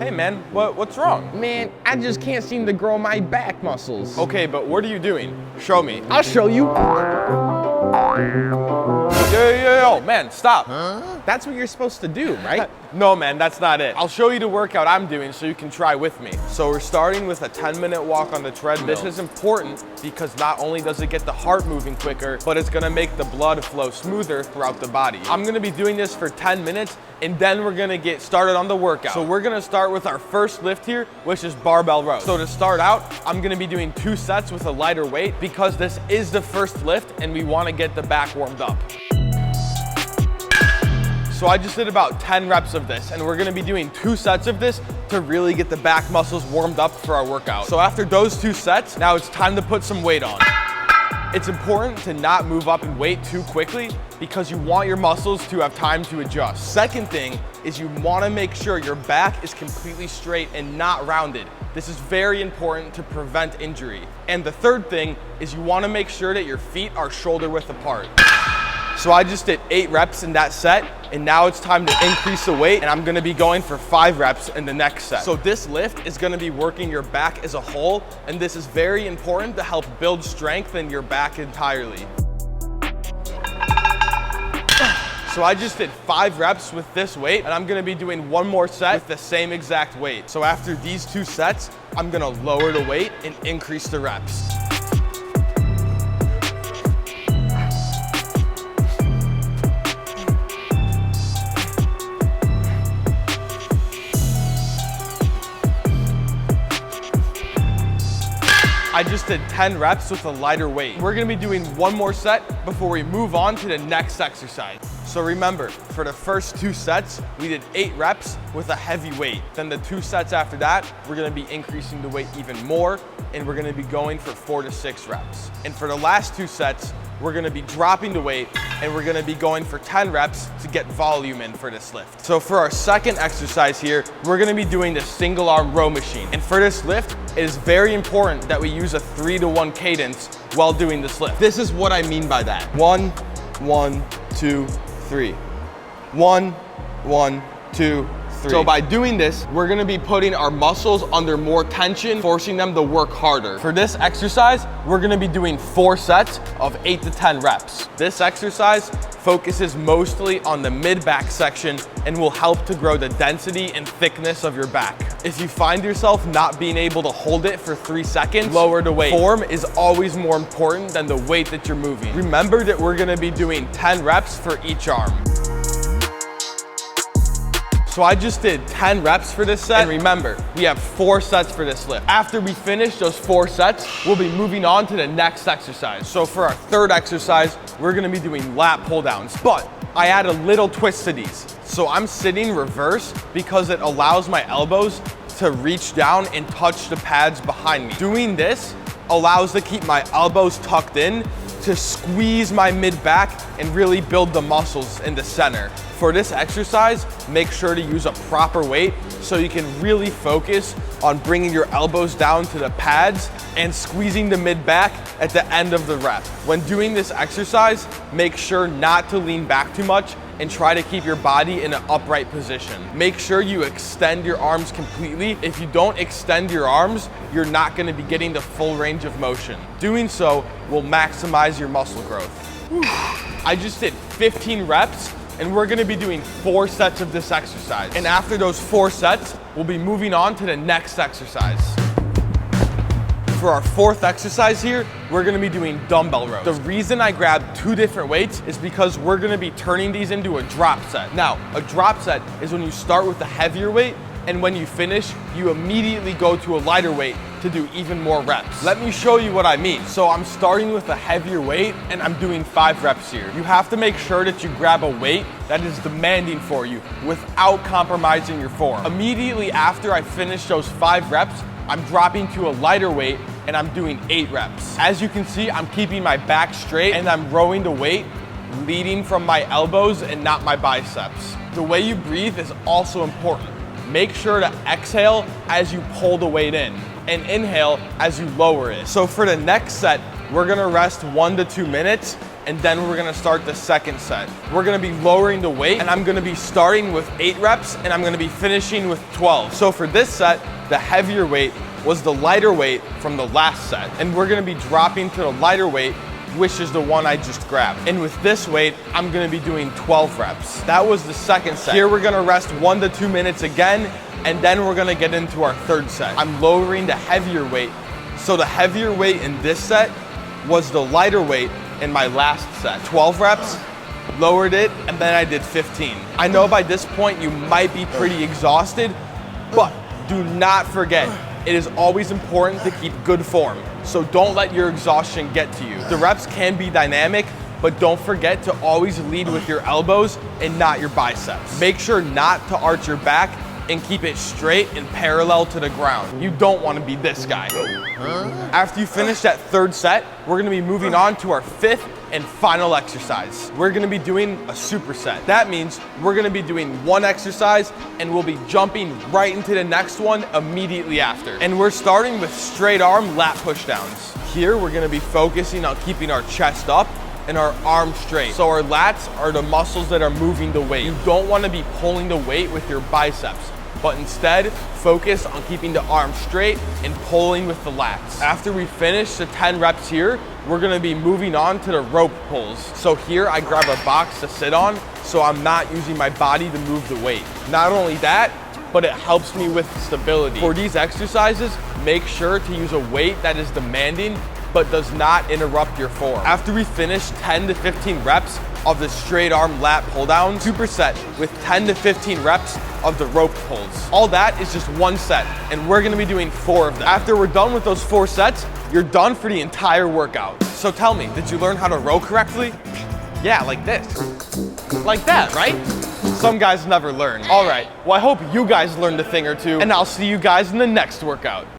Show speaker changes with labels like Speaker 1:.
Speaker 1: Hey man, what's wrong?
Speaker 2: Man, I just can't seem to grow my back muscles.
Speaker 1: Okay, but what are you doing? Show me.
Speaker 2: I'll show you.
Speaker 1: Yo, man, stop.
Speaker 2: That's what you're supposed to do, right?
Speaker 1: No, man, that's not it. I'll show you the workout I'm doing so you can try with me. So we're starting with a 10-minute walk on the treadmill. This is important because not only does it get the heart moving quicker, but it's gonna make the blood flow smoother throughout the body. I'm gonna be doing this for 10 minutes and then we're gonna get started on the workout. So we're gonna start with our first lift here, which is barbell row. So to start out, I'm gonna be doing 2 sets with a lighter weight because this is the first lift and we wanna get the back warmed up. So I just did about 10 reps of this and we're gonna be doing 2 sets of this to really get the back muscles warmed up for our workout. So after those 2 sets, now it's time to put some weight on. It's important to not move up in weight too quickly because you want your muscles to have time to adjust. Second thing is you wanna make sure your back is completely straight and not rounded. This is very important to prevent injury. And the third thing is you wanna make sure that your feet are shoulder width apart. So I just did 8 reps in that set, and now it's time to increase the weight, and I'm gonna be going for 5 reps in the next set. So this lift is gonna be working your back as a whole, and this is very important to help build strength in your back entirely. So I just did 5 reps with this weight, and I'm gonna be doing 1 more set with the same exact weight. So after these 2 sets, I'm gonna lower the weight and increase the reps. I just did 10 reps with a lighter weight. We're gonna be doing 1 more set before we move on to the next exercise. So remember, for the first 2 sets, we did 8 reps with a heavy weight. Then the 2 sets after that, we're gonna be increasing the weight even more, and we're gonna be going for 4 to 6 reps. And for the last 2 sets, we're gonna be dropping the weight, and we're gonna be going for 10 reps to get volume in for this lift. So for our second exercise here, we're gonna be doing the single arm row machine. And for this lift, it is very important that we use a 3-to-1 cadence while doing this lift. This is what I mean by that. 1, 1, 2, 3. 1, 1, 2, 3. So by doing this, we're gonna be putting our muscles under more tension, forcing them to work harder. For this exercise, we're gonna be doing 4 sets of 8 to 10 reps. This exercise focuses mostly on the mid-back section and will help to grow the density and thickness of your back. If you find yourself not being able to hold it for 3 seconds, lower the weight. Form is always more important than the weight that you're moving. Remember that we're gonna be doing 10 reps for each arm. So I just did 10 reps for this set. And remember, we have 4 sets for this lift. After we finish those 4 sets, we'll be moving on to the next exercise. So for our third exercise, we're gonna be doing lat pull downs, but I add a little twist to these. So I'm sitting reverse because it allows my elbows to reach down and touch the pads behind me. Doing this allows to keep my elbows tucked in to squeeze my mid-back and really build the muscles in the center. For this exercise, make sure to use a proper weight so you can really focus on bringing your elbows down to the pads and squeezing the mid-back at the end of the rep. When doing this exercise, make sure not to lean back too much and try to keep your body in an upright position. Make sure you extend your arms completely. If you don't extend your arms, you're not gonna be getting the full range of motion. Doing so will maximize your muscle growth. I just did 15 reps and we're gonna be doing 4 sets of this exercise. And after those 4 sets, we'll be moving on to the next exercise. For our 4th exercise here, we're gonna be doing dumbbell rows. The reason I grabbed 2 different weights is because we're gonna be turning these into a drop set. Now, a drop set is when you start with a heavier weight, and when you finish, you immediately go to a lighter weight to do even more reps. Let me show you what I mean. So I'm starting with a heavier weight and I'm doing 5 reps here. You have to make sure that you grab a weight that is demanding for you without compromising your form. Immediately after I finish those 5 reps, I'm dropping to a lighter weight and I'm doing 8 reps. As you can see, I'm keeping my back straight and I'm rowing the weight leading from my elbows and not my biceps. The way you breathe is also important. Make sure to exhale as you pull the weight in and inhale as you lower it. So for the next set, we're gonna rest 1 to 2 minutes and then we're gonna start the second set. We're gonna be lowering the weight, and I'm gonna be starting with 8 reps, and I'm gonna be finishing with 12. So for this set, the heavier weight was the lighter weight from the last set. And we're gonna be dropping to the lighter weight, which is the one I just grabbed. And with this weight, I'm gonna be doing 12 reps. That was the second set. Here we're gonna rest 1 to 2 minutes again, and then we're gonna get into our third set. I'm lowering the heavier weight. So the heavier weight in this set was the lighter weight in my last set. 12 reps, lowered it, and then I did 15. I know by this point you might be pretty exhausted, but do not forget, it is always important to keep good form. So don't let your exhaustion get to you. The reps can be dynamic, but don't forget to always lead with your elbows and not your biceps. Make sure not to arch your back and keep it straight and parallel to the ground. You don't want to be this guy. After you finish that third set, we're gonna be moving on to our fifth and final exercise. We're gonna be doing a superset. That means we're gonna be doing one exercise and we'll be jumping right into the next one immediately after. And we're starting with straight arm lat pushdowns. Here, we're gonna be focusing on keeping our chest up and our arms straight. So our lats are the muscles that are moving the weight. You don't wanna be pulling the weight with your biceps, but instead focus on keeping the arms straight and pulling with the lats. After we finish the 10 reps here, we're gonna be moving on to the rope pulls. So here I grab a box to sit on, so I'm not using my body to move the weight. Not only that, but it helps me with stability. For these exercises, make sure to use a weight that is demanding but does not interrupt your form. After we finish 10 to 15 reps of the straight arm lat pull down, superset with 10 to 15 reps of the rope pulls. All that is just one set, and we're gonna be doing 4 of them. After we're done with those 4 sets, you're done for the entire workout. So tell me, did you learn how to row correctly? Yeah, like this. Like that, right? Some guys never learn. All right, well I hope you guys learned a thing or two, and I'll see you guys in the next workout.